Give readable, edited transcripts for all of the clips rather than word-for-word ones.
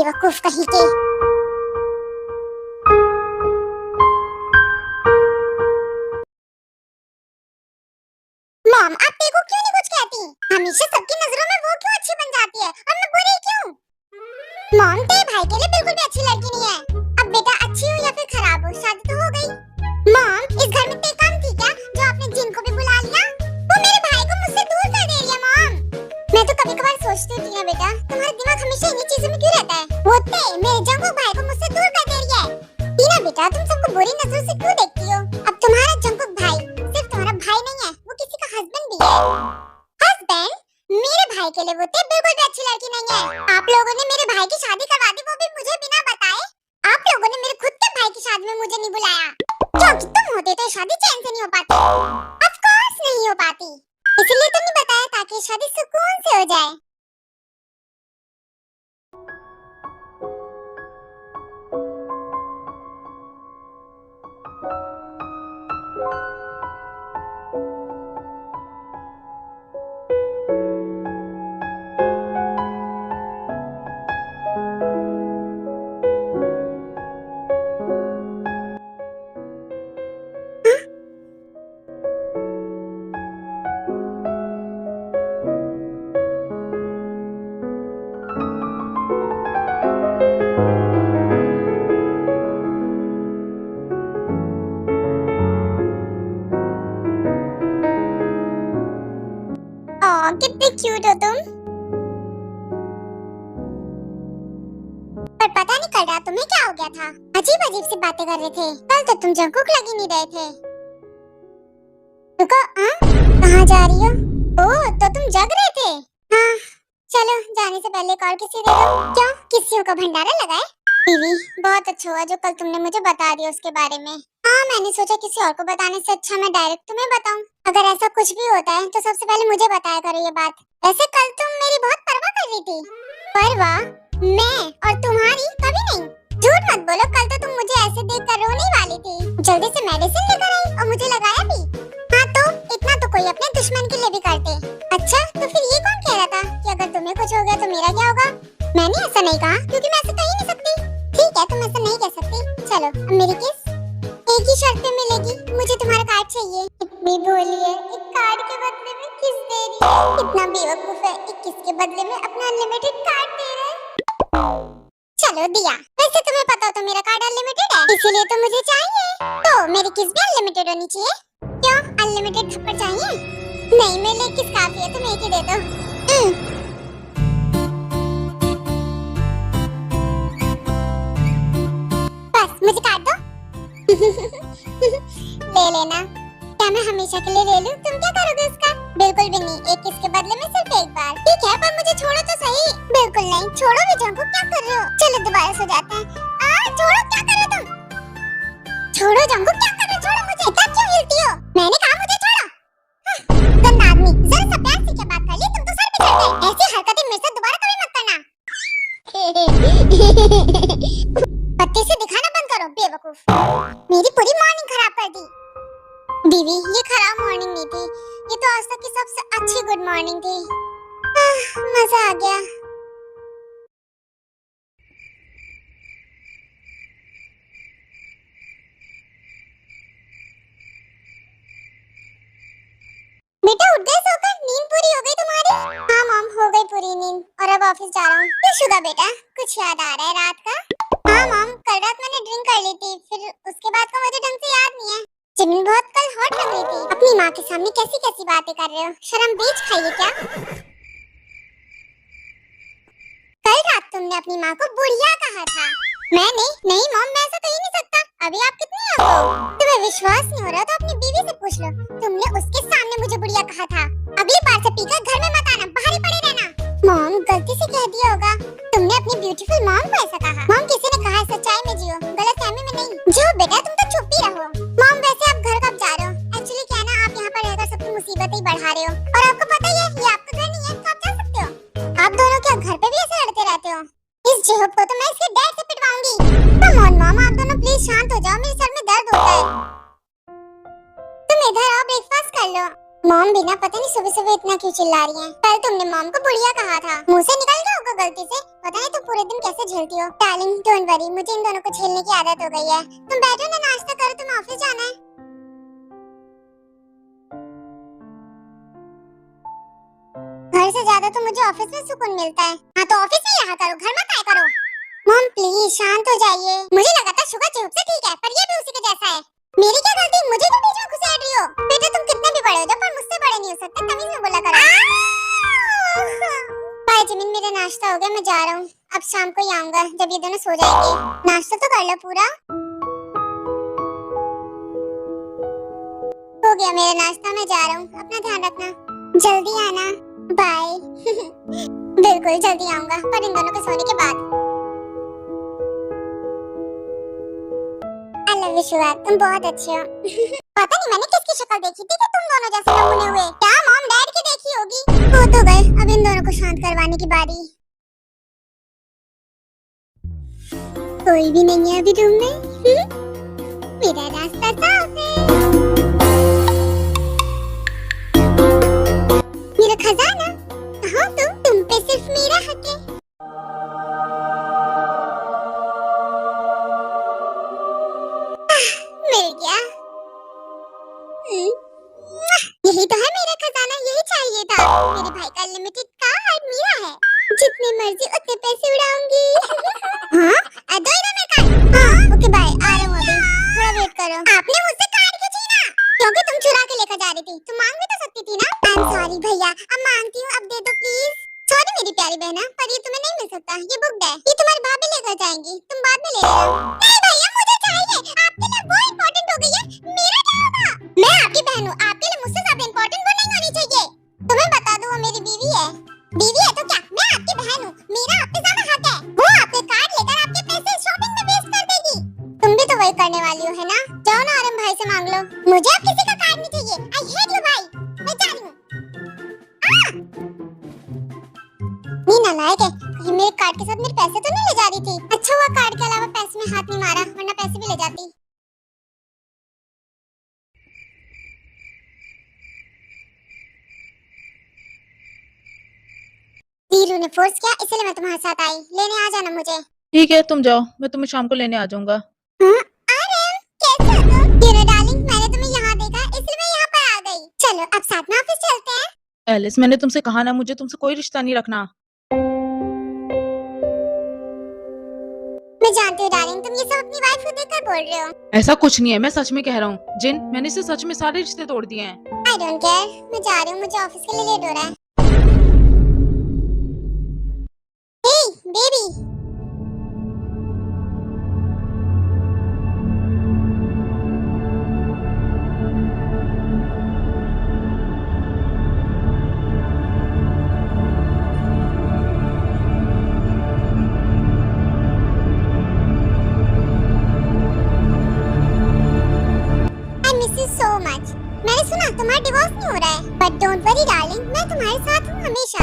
बेवकूफ कहीं के। मॉम, आप देखो क्यों नहीं कुछ कहती? हमेशा सबकी नजरों में वो क्यों अच्छी बन जाती है और मैं बुरी क्यों? मॉम, तेरे भाई के लिए बिल्कुल भी अच्छी लड़की नहीं है। अब बेटा अच्छी हो या फिर खराब हो, शादी तो हो गई। मॉम, इस घर में तेरी काम थी क्या जो आपने जिनको भी बुला लिया? वो मेरे भाई को मुझसे दूर कर दे रही है। मॉम, मैं तो कभी-कभार सोचती हूँ टीना बेटा, तुम्हारा दिमाग हमेशा इन्हीं चीजों में क्यों रहता है? वो ते मेरे जंकुक भाई को मुझसे दूर कर दे रही है। टीना बेटा, तुम सबको बुरी नजरों से क्यों देखती हो? अब तुम्हारा जंकुक भाई सिर्फ तुम्हारा भाई नहीं है, वो किसी का हस्बैंड भी है। हस्बैंड? मेरे भाई के लिए वो ते बिल्कुल भी अच्छी लड़की नहीं है। आप लोगों ने मेरे भाई की शादी करवा दी, वो भी मुझे बिना बताए। आप लोगों ने मेरे खुद के भाई की शादी में मुझे नहीं बुलाया, क्योंकि तुम होते तो शादी चैन से नहीं हो पाती। ऑफ कोर्स नहीं हो पाती, इसलिए तो नहीं बताया ताकि शादी सुकून से हो जाए। कितने क्यूट हो तुम। पर पता नहीं कल रात तुम्हें क्या हो गया था, अजीब अजीब सी बातें कर रहे थे। कल तो तुम जंकुक लग ही नहीं रहे थे। रुको, कहाँ जा रही हो? ओह, तो तुम जग रहे थे। हाँ, चलो जाने से पहले एक और किसी दे दो। क्यों, किसियों का भंडारा लगाए? बीवी, बहुत अच्छा हुआ जो कल तुमने मुझे बता दिया उसके बारे में। हाँ, मैंने सोचा किसी और को बताने से अच्छा मैं डायरेक्ट तुम्हें बताऊं। अगर ऐसा कुछ भी होता है तो सबसे पहले मुझे बताया करो ये बात। वैसे कल तुम मेरी बहुत परवाह कर रही थी। परवाह? मैं और तुम्हारी? कभी नहीं। झूठ मत बोलो, कल तो तुम मुझे ऐसे देखकर रोने वाली थी। जल्दी से मेडिसिन लेकर आई और मुझे लगाया भी। हाँ तो इतना तो कोई अपने दुश्मन के लिए भी करते। अच्छा, तो फिर ये कौन कह रहा था कि अगर तुम्हें कुछ हो गया तो मेरा क्या होगा? मैंने ऐसा नहीं कहा, क्योंकि मैं ऐसा कह ही नहीं सकती। ठीक है, तुम ऐसा नहीं कह सकती। चलो, अब मेरी किस एक ही शर्त पे मिलेगी, मुझे तुम्हारा कार्ड चाहिए। इतनी भोली है, एक कार्ड के बदले में किस दे रही है। इतना बेवकूफ है, एक किस के बदले में अपना अनलिमिटेड कार्ड दे रहा है। चलो दिया। वैसे तुम्हें पता हो तो मेरा कार्ड अनलिमिटेड है, इसीलिए तो मुझे चाहिए। तो मेरी किस भी अनलिमिटेड होनी चाहिए। क्यों, अनलिमिटेड थप्पड़ चाहिए? नहीं, मेरे लिए किस काफी है, तुम एक ही दे दो। बस मुझे कार्ड दो। ले लेना। क्या मैं हमेशा के लिए ले लूं? तुम क्या करोगे उसका? बिल्कुल भी नहीं, एक किस के बदले में सिर्फ एक बार। ठीक है, पर मुझे छोड़ो तो सही। बिल्कुल नहीं, छोड़ो भी जंकुक, क्या कर रहे हो? चलो दोबारा सो जाते हैं। छोड़ो, क्या कर रहे हो तुम? छोड़ो जंकुक, क्या कर रहे हो? छोड़ो मुझे। इतना क्यों हिलती हो? मैंने कहा मुझे छोड़ो। गंदा आदमी, जरा सा प्यार से क्या बात कर ली, तुम तो सर पे चढ़ गए। ऐसी हरकतें मेरे साथ दोबारा कभी मत करना। पत्ते से दिखाना बंद करो, बेवकूफ। मेरी पूरी मॉर्निंग खराब कर दी। बीवी, ये खराब मॉर्निंग नहीं थी, ये तो आज तक की सबसे अच्छी गुड मॉर्निंग थी। मजा आ गया। बेटा उठ गए सोकर? नींद पूरी हो गई तुम्हारी? हाँ मॉम, हो गई पूरी नींद और अब ऑफिस जा रहा हूँ। क्या शुगा बेटा, कुछ याद आ रहा है रात का? हाँ मॉम, कल रात मैंने ड्रिंक कर ली थी, फिर उसके बाद का मुझे ढंग से याद नहीं है। जिमिन बहुत कल हॉट लग रही थी। अपनी माँ के सामने कैसी कैसी बातें कर रहे हो, शर्म बीच खाइए क्या? कल रात तुमने अपनी माँ को बुढ़िया कहा था। मैंने? नहीं मॉम, मैं ऐसा कह ही नहीं सकता। अभी आप कितनी हो? तुम्हें विश्वास नहीं हो रहा तो अपनी बीवी से पूछ लो। तुमने उसके सामने मुझे बुढ़िया कहा था। अगली बार से पीकर घर में मत आना, बाहर ही पड़े रहना। मॉम, गलती से कह दिया होगा। तुमने अपनी ब्यूटीफुल मॉम को ऐसा कहा? मॉम, किसी ने कहा है सच्चाई में जियो, गलतफहमी में नहीं। जो बेटा, तुम तो चुप ही रहो। मॉम, वैसे आप घर कब जा रहे हो? एक्चुअली क्या है ना, आप यहाँ पर रहकर सबकी मुसीबतें ही बढ़ा रहे हो। और आपको पता ही है ये आपका घर नहीं है, तो आप जा सकते हो। आप दोनों क्या घर पे भी ऐसे लड़ते रहते हो? इस जेहूब को तो मैं इसके डैड से पिटवाऊंगी। कम ऑन मॉम, आप दोनों प्लीज शांत हो जाओ, मेरे सर में दर्द होता है। तुम इधर आओ, ब्रेकफास्ट कर लो। मॉम भी ना पता नहीं सुबह सुबह इतना क्यों चिल्ला रही हैं। कल तुमने मॉम को बुढ़िया कहा था, मुंह से निकल गया होगा गलती से। पता नहीं तुम पूरे दिन कैसे झेलती हो। डार्लिंग डोंट वरी, मुझे इन दोनों को झेलने की आदत हो गई है। तुम बैठो ना, नाश्ता करो, तुम ऑफिस जाना है। घर से ज्यादा तो मुझे ऑफिस में सुकून मिलता है। हाँ तो ऑफिस में यहाँ करो, घर मत आया करो। मॉम प्लीज शांत हो जाइए। मुझे लगा था शुगर चिप्स से ठीक है, पर ये भी उसी के जैसा है। मेरी क्या गलती, मुझे तो बीच में घुसेड़ रही हो। बेटा तुम कितने भी बड़े हो जाओ, पर मुझसे बड़े नहीं हो सकते, तमीज में बोला करो। बाय जिमिन, मेरा नाश्ता हो गया, मैं जा रहा हूँ। अब शाम को ही आऊंगा जब ये दोनों सो जाएंगे। नाश्ता तो कर लो पूरा। हो गया मेरा नाश्ता, मैं जा रहा हूँ। अपना ध्यान रखना, जल्दी आना। बाय। बिल्कुल जल्दी आऊंगा, पर इन दोनों के सोने के बाद। आई लव यू शिवा, तुम बहुत अच्छे हो। पता नहीं मैंने किसकी शक्ल देखी थी कि तुम दोनों जैसे नमूने हुए। क्या मॉम डैड की देखी होगी। हो तो गए, अब इन दोनों को शांत करवाने की बारी। कोई भी नहीं है अभी रूम में। मेरा रास्ता साफ है। मेरा खजाना कहाँ तुम पे सिर्फ मेरा हक है। मिल गया। यही तो है मेरा खजाना, यही चाहिए था। मेरे भाई का लिमिटेड कार्ड मेरा है, जितनी मर्जी उतने पैसे उड़ाऊंगी। हाँ दो ना मैं कार्ड। हाँ ओके बाय, आ रहा हूँ अभी, थोड़ा वेट करो। आपने मुझसे कार्ड क्यों छीना? क्योंकि तुम चुरा के लेकर जा रही थी, तुम मांग भी तो सकती थी ना। आई एम सॉरी भैया, अब मांगती हूँ, अब दे दो प्लीज। सॉरी मेरी प्यारी बहना, पर ये तुम्हें नहीं मिल सकता, ये बुक है। ये तुम्हारी भाभी लेकर जाएंगी, तुम बाद में ले लेना। नहीं भैया मुझे चाहिए, आपके लिए वो इम्पोर्टेंट हो गई है, मेरा क्या होगा? मैं आपकी बहन हूँ, आपके लिए मुझसे ज्यादा इम्पोर्टेंट वो नहीं होनी चाहिए। तुम्हें बता दूँ वो मेरी बीवी है। बीवी है तो क्या, मैं आपकी बहन हूँ, मेरा आप पे ज्यादा हक है। वो आपके कार्ड लेकर आपके पैसे शॉपिंग में वेस्ट कर देगी। तुम भी तो वही करने वाली हो है ना? जाओ ना आरम भाई से मांग लो। मुझे अब किसी का कार्ड नहीं चाहिए। आई हेट यू भाई, मैं जा रही हूँ। ये नालायक है, कहीं मेरे कार्ड के साथ मेरे पैसे तो नहीं ले जा रही थी। अच्छा हुआ कार्ड के अलावा पैसे में हाथ नहीं मारा, वरना पैसे भी ले जाती। वीरू ने फोर्स किया, इसलिए मैं तुम्हारे साथ आई। लेने आ जाना मुझे। ठीक है तुम जाओ, मैं तुम्हें शाम को लेने आ जाऊंगा। आरम कैसे हो तुम? वीरू डार्लिंग, मैंने तुम्हें यहाँ देखा, इसलिए मैं यहाँ पर आ गई। चलो अब साथ में ऑफिस चलते हैं। एलिस मैंने तुमसे कहा ना, मुझे तुमसे कोई रिश्ता नहीं रखना। मैं जानती हूँ डार्लिंग, तुम ये सब अपनी वाइफ को देखकर बोल रहे हो। ऐसा कुछ नहीं है, मैं सच में कह रहा हूँ। जिन, मैंने इसे सच में सारे रिश्ते तोड़ दिए हैं। आई डोंट केयर, मैं जा रही हूँ, मुझे ऑफिस के लिए लेट हो रहा है। Hey baby, I miss you so much. मैंने सुना तुम्हारा डिवोर्स नहीं हो रहा है, बट डोंट वरी डार्लिंग, मैं तुम्हारे साथ हूँ हमेशा।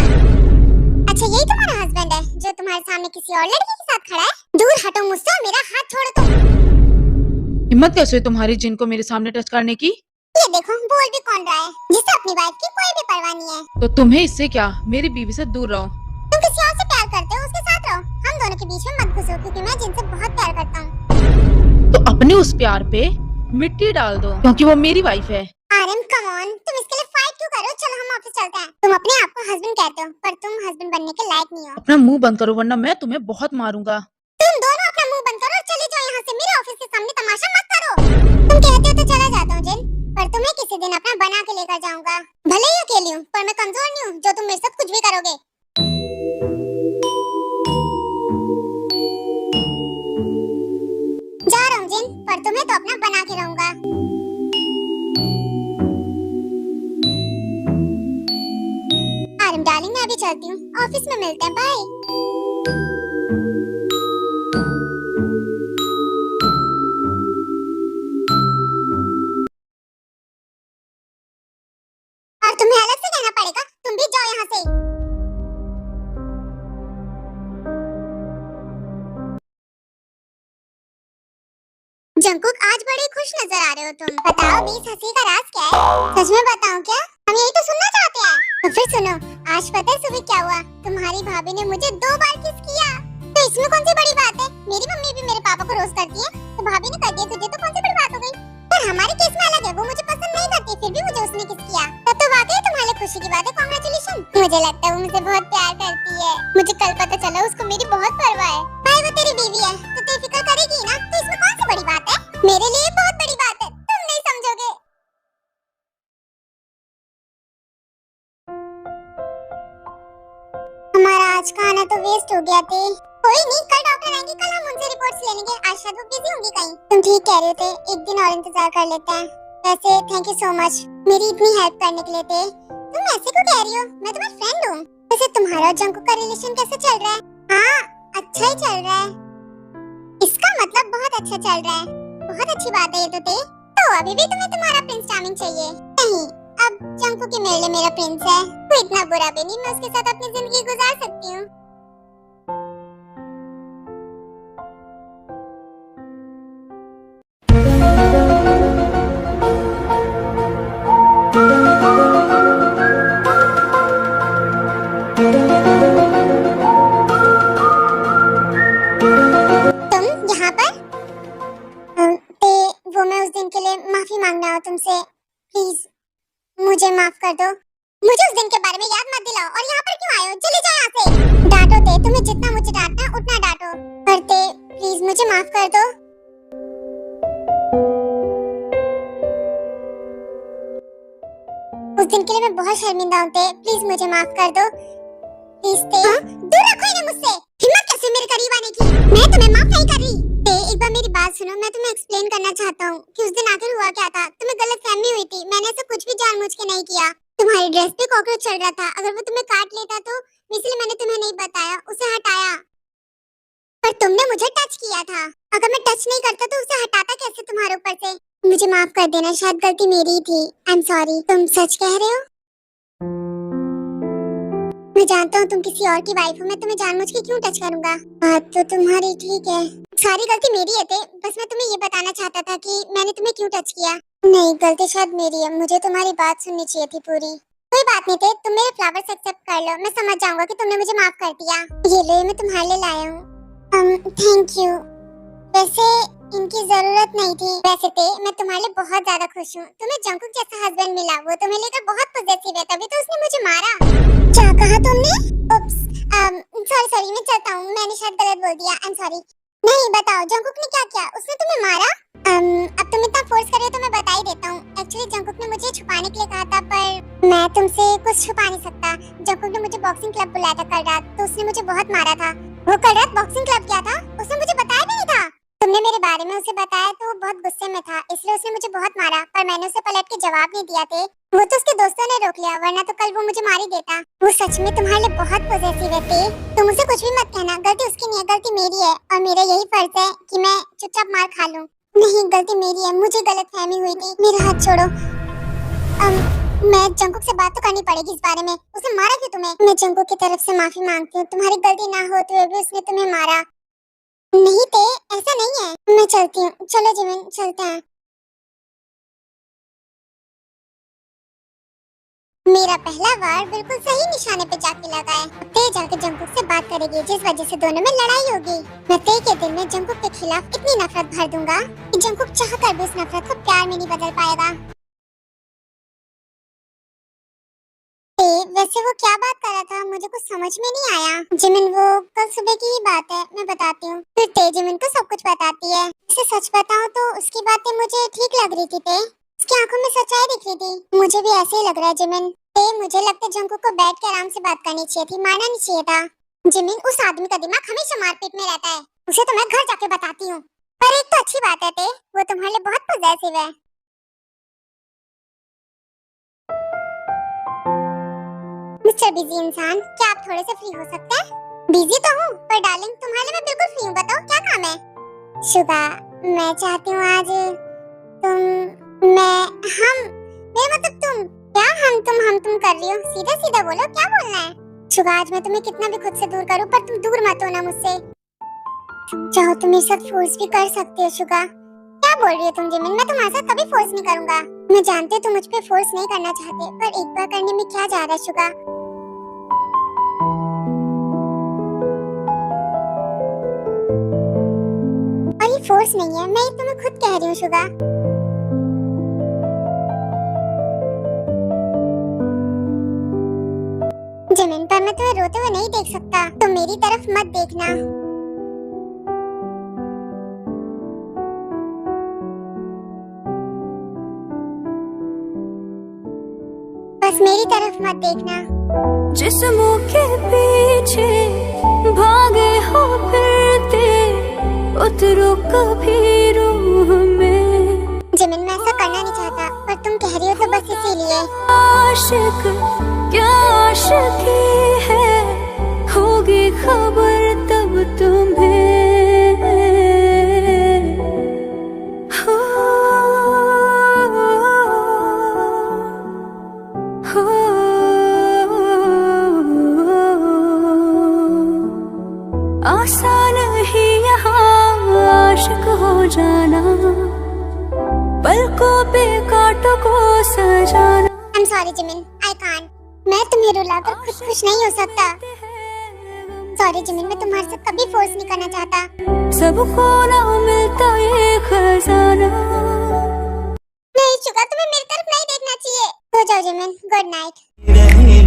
अच्छा यही तुम्हारा हस्बैंड है जो तुम्हारे सामने किसी और लड़की के साथ खड़ा है? दूर हटो मुझसे और मेरा हाथ छोड़ो तुम। हिम्मत कैसे हुई तुम्हारी जिन को मेरे सामने टच करने की? ये देखो बोल भी कौन रहा है, जिसे अपनी वाइफ की कोई भी परवाह नहीं है। तो तुम्हें इससे क्या, मेरी बीवी से दूर रहो। तुम किसी और से प्यार करते हो, उसके साथ रहो। हम दोनों के बीच में मत घुसो, क्योंकि मैं जिनसे बहुत प्यार करता हूँ। तो अपने उस प्यार पे मिट्टी डाल दो, क्योंकि वो मेरी वाइफ है। आरम कम ऑन, तुम इसके लिए फाइट क्यों कर रहे हो? चलो हम ऑफिस चलते हैं। तुम अपने आप को हस्बैंड कहते हो, पर तुम हस्बैंड बनने के लायक नहीं हो। अपना मुंह बंद करो वरना मैं तुम्हें बहुत मारूंगा। तुम दोनों अपना मुंह बंद करो और चले जाओ यहाँ से। मेरे ऑफिस के सामने तमाशा मत करो। तुम कहते हो तो चला जाता हूँ जिन, पर तुम्हें किसी दिन अपना बना के लेकर जाऊंगा। भले ही अकेली हूँ, पर मैं कमजोर नहीं हूँ जो तुम मेरे साथ कुछ भी करोगे। जा रहा हूँ जिन, पर तुम्हें तो अपना बना के रहूंगा। आरम डार्लिंग, मैं अभी चलती हूँ, ऑफिस में मिलते हैं, बाय। और तुम्हें अलग से कहना पड़ेगा, तुम भी जाओ यहाँ से। जंकुक आज बड़े खुश नजर आ रहे हो तुम। बताओ भी इस हंसी का राज क्या है? सच में बताऊं क्या? हम यही तो सुनना चाहते हैं। तो फिर सुनो, आज पता है सुबह क्या हुआ? तुम्हारी भाभी ने मुझे 2 बार किस किया। तो इसमें कौन सी बड़ी बात है? मेरी मम्मी भी मेरे पापा को रोज करती है, तो भाभी ने कर दिया तुझे, तो कौन सी बड़ी बात हो गई? पर हमारे केस में अलग है, वो मुझे पसंद नहीं करती, फिर भी मुझे उसने किस किया। तब तो वाकई तुम्हारे खुशी की बात है, कांग्रेचुलेशन। मुझे लगता है वो मुझे बहुत प्यार करती है। मुझे कल पता चला उसको मेरी बहुत परवाह है। भाई वो तेरी बीवी है तो तेरी फिक्र करेगी ना, तो इसमें कौन सी बड़ी बात है? मेरे लिए बहुत बड़ी बात है, तुम नहीं समझोगे। हमारा आज का आना तो वेस्ट हो गया थे। कोई नहीं, कल डॉक्टर आएंगे, कल हम उनसे रिपोर्ट्स ले लेंगे। आज शायद वो बिजी होंगी कहीं। तुम ठीक कह रहे थे, एक दिन और इंतजार कर लेते हैं। वैसे थैंक यू सो मच मेरी इतनी हेल्प करने के लिए थे। तुम ऐसे क्यों कह रही हो? मैं तुम्हारी फ्रेंड हूँ। वैसे तुम्हारा और जंकू का रिलेशन कैसे चल रहा है? हाँ, अच्छा ही चल रहा है। इसका मतलब बहुत अच्छा चल रहा है। बहुत अच्छी बात है ये तो अभी भी तुम्हें तुम्हारा प्रिंस चार्मिंग चाहिए? नहीं, अब जंकू की मेरे लिए मेरा प्रिंस है। वो इतना बुरा भी नहीं, मैं उसके साथ अपनी जिंदगी गुजार सकती हूँ। तुम यहाँ पर? वो मैं उस दिन के लिए माफी मांगना हो तुमसे। प्लीज मुझे माफ कर दो। मुझे उस दिन के बारे में याद मत दिलाओ। और यहाँ पर क्यों आए हो? चले जाओ यहाँ से। डांटो ते, तुम्हें जितना मुझे डांटना है उतना डांटो। पर ते प्लीज मुझे माफ कर दो। उस दिन के लिए मैं बहुत शर्मिंदा हूँ ते, प्लीज मुझे माफ कर दो। प्लीज ते। दूर रखो इन्हें मुझसे। हिम्मत कैसे मेरे करीब आने की? मैं तुम्हें माफ नहीं कर रही। ते एक बार मेरी बात सुनो, मैं तुम्हें एक्सप्लेन करना चाहता हूँ कि उस दिन आखिर हुआ क्या था। तुम्हें गलतफहमी हुई थी, मैंने ऐसा कुछ भी जानबूझ के नहीं किया। तुम्हारी ड्रेस पे कॉकरोच चल रहा था, अगर वो तुम्हें काट लेता तो इसलिए मैंने तुम्हें नहीं बताया, उसे हटाया। पर तुमने मुझे टच किया था, अगर मैं टच नहीं करता तो उसे हटाता कैसे तुम्हारे ऊपर से? मुझे माफ कर देना, शायद गलती मेरी ही थी। I am sorry. तुम सच कह रहे हो? मैं जानता हूँ तुम किसी और की वाइफ हो, मैं तुम्हें जानबूझ के क्यों टच करूंगा? बात तो तुम्हारी ठीक है, सारी गलती मेरी है। थे बस मैं तुम्हें ये बताना चाहता था कि मैंने तुम्हें क्यों टच किया। नहीं, गलती शायद मेरी है, मुझे तुम्हारी बात सुननी चाहिए थी पूरी। कोई बात नहीं थे, तुम मेरे फ्लावर्स एक्सेप्ट कर लो, मैं समझ जाऊंगा कि तुमने मुझे माफ कर दिया। ये लो, मैं तुम्हारे लिए लाया हूँ। Thank you. वैसे इनकी जरूरत नहीं थी। वैसे थे मैं तुम्हारे लिए बहुत ज्यादा खुश हूँ, तुम्हें जंकुक जैसा हस्बैंड मिला। वो तुम्हें लेकर बहुत पॉजिटिव है, तभी तो उसने मुझे मारा। क्या कहा तुमने? उप्स, सॉरी मैं चलता हूँ, मैंने शायद गलत बोल दिया। I am sorry. नहीं बताओ, जंकुक ने क्या किया? उसने तुम्हें मारा? अब तुम इतना फोर्स कर रहे हो तो मैं बता ही देता हूँ। एक्चुअली जंकुक ने मुझे छुपाने के लिए कहा था, पर मैं तुमसे कुछ छुपा नहीं सकता। जंकुक ने मुझे बॉक्सिंग क्लब बुलाया था कल रात, तो उसने मुझे बहुत मारा था। वो कल रात बॉक्सिंग क्लब क्या था उसने मुझे बताया भी नहीं था। तुमने मेरे बारे में उसे बताया तो वो बहुत गुस्से में था, इसलिए उसने मुझे बहुत मारा। पर मैंने उसे पलट के जवाब नहीं दिया थे, वो तो उसके दोस्तों ने रोक लिया, वरना तो कल वो मुझे मार ही देता। वो सच में तुम्हारे लिए बहुत पॉजिटिव है। तुम उसे कुछ भी मत कहना, गलती उसकी नहीं है, गलती मेरी है। और मेरा यही फर्ज है कि मैं चुपचाप मार खा लूं। नहीं, गलती मेरी है, मुझे गलतफहमी हुई थी। मेरा हाथ छोड़ो। मैं जंकुक से बात तो करनी पड़ेगी इस बारे में। उसने मारा क्यों तुम्हें? मैं जंकुक की तरफ से माफी मांगती हूँ, तुम्हारी गलती ना होते हुए भी उसने तुम्हें मारा। नहीं थे, ऐसा नहीं है। मैं चलती हूँ, चलो जिमिन चलते हैं। मेरा पहला वार बिल्कुल सही निशाने पे जाके लगा है। ते जाके जंकुक से बात करेगी, जिस वजह से दोनों में लड़ाई होगी। मैं ते के दिल में जंकुक के खिलाफ इतनी नफरत भर दूंगा कि जंकुक चाहकर भी उस नफरत को प्यार में नहीं बदल पाएगा। ते वैसे वो क्या बात कर रहा था, मुझे कुछ समझ में नहीं आया। जिमिन वो कल सुबह की ही बात है, मैं बताती हूँ। फिर ते जिमिन को सब कुछ बताती है। इसे सच बताऊँ तो उसकी बातें मुझे ठीक लग रही थी। ते उसकी आंखों में सच्चाई दिख रही थी। मुझे भी ऐसे ही लग रहा है जिमिन। मुझे लगता है जंकुक को बैठ के आराम से बात करनी चाहिए थी, मारना नहीं चाहिए था। जिमिन, उस आदमी का दिमाग हमेशा मारपीट में रहता है, उसे तो मैं घर जाके बताती हूँ। पर एक तो अच्छी बात है ते, वो तुम्हारे लिए बहुत पॉजिटिव है। मिस्टर बिजी इंसान, क्या आप थोड़े से फ्री हो सकते हैं? बिजी तो हूँ, पर डार्लिंग तुम्हारे लिए मैं बिल्कुल फ्री हूँ। बताओ क्या काम है? शुगा, मैं चाहती हूँ आज हम, मेरा मतलब तुम। क्या हम तुम कर रही हो? सीधा सीधा बोलो, क्या बोलना है? शुगा, आज मैं तुम्हें कितना भी खुद से दूर करूं, पर तुम दूर मत होना मुझसे। चाहो तो मेरे साथ फोर्स भी कर सकते हो। शुगा, क्या बोल रही हो तुम जिमिन? मैं तुम्हारे साथ कभी फोर्स नहीं करूंगा। मैं जानती हूँ तुम मुझ पे फोर्स नहीं करना चाहते, पर एक बार करने में क्या जा रहा है शुगा। और ये फोर्स नहीं है, मैं ये तुम्हें खुद कह रही हूँ शुगा। जिमिन, पर मैं तुम्हें रोते हुए नहीं देख सकता, तो मेरी तरफ मत देखना। बस मेरी तरफ मत देखना। जिस्मों के पीछे भागे हो फिरते, उतरो कभी रूह में। जिमिन, मैं ऐसा करना नहीं चाहता, पर तुम कह रही हो तो बस इसीलिए। आशिक क्या आशिकी है, होगी खबर तब तुम्हें। आसान ही यहाँ आशिक हो जाना, पलकों पे कांटों को सजाना। I'm sorry Jimin, I can't। मैं तुम्हें रुलाकर खुद खुश नहीं हो सकता। सॉरी जिमिन, मैं तुम्हारे साथ कभी फोर्स नहीं करना चाहता। सबको ना मिलता ये खजाना। नहीं शुगा, तुम्हें मेरी तरफ नहीं देखना चाहिए। हो जाओ जिमिन, गुड नाइट।